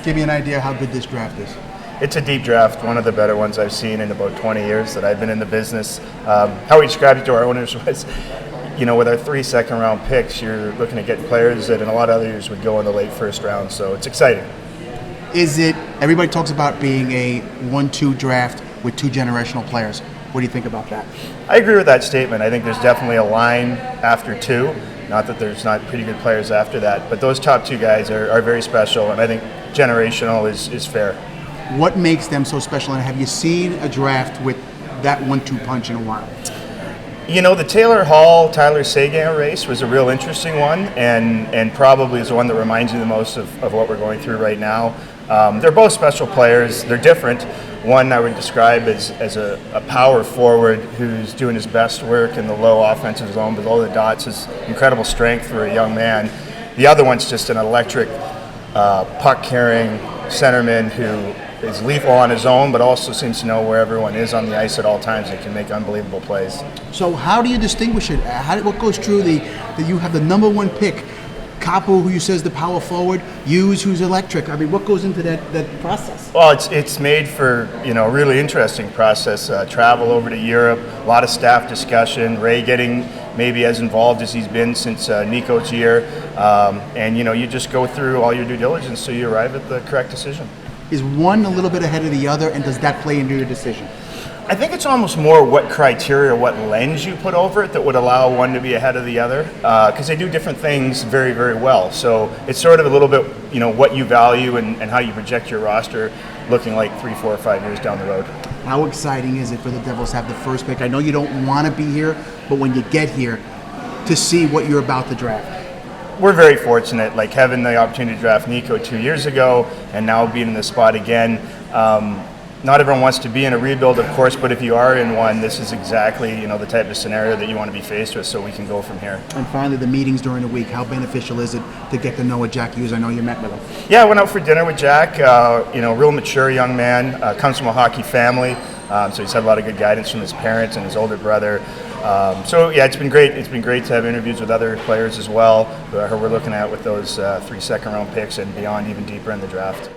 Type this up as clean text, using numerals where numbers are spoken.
give me an idea how good this draft is. It's a deep draft, one of the better ones I've seen in about 20 years that I've been in the business. How we described it to our owners was, with our 3 second-round picks, you're looking at getting players that in a lot of other years would go in the late first round, so it's exciting. Everybody talks about being a 1-2 draft with 2 generational players. What do you think about that? I agree with that statement. I think there's definitely a line after 2. Not that there's not pretty good players after that, but those top 2 guys are very special, and I think generational is fair. What makes them so special, and have you seen a draft with that 1-2 punch in a while? The Taylor Hall-Tyler Seguin race was a real interesting one, and probably is the one that reminds you the most of what we're going through right now. They're both special players. They're different. One I would describe as a power forward who's doing his best work in the low offensive zone, below the dots, is incredible strength for a young man. The other one's just an electric puck-carrying centerman who is lethal on his own, but also seems to know where everyone is on the ice at all times and can make unbelievable plays. So how do you distinguish it? What goes through that you have the number 1 pick, Kaapo, who you say is the power forward, Hughes, who's electric? I mean, what goes into that process? Well, it's made for a really interesting process. Travel over to Europe, a lot of staff discussion. Ray getting maybe as involved as he's been since Nico's year, and you just go through all your due diligence so you arrive at the correct decision. Is one a little bit ahead of the other, and does that play into your decision? I think it's almost more what criteria, what lens you put over it that would allow one to be ahead of the other, because they do different things very, very well. So it's sort of a little bit, what you value and how you project your roster looking like 3, 4, or 5 years down the road. How exciting is it for the Devils to have the first pick? I know you don't want to be here, but when you get here, to see what you're about to draft. We're very fortunate, like having the opportunity to draft Nico 2 years ago and now being in this spot again. Not everyone wants to be in a rebuild, of course, but if you are in one, this is exactly the type of scenario that you want to be faced with, so we can go from here. And finally, the meetings during the week, how beneficial is it to get to know a Jack Hughes? I know you met with him. Yeah, I went out for dinner with Jack, real mature young man, comes from a hockey family, so he's had a lot of good guidance from his parents and his older brother. So yeah, it's been great. It's been great to have interviews with other players as well, who we're looking at with those 3 second-round picks and beyond, even deeper in the draft.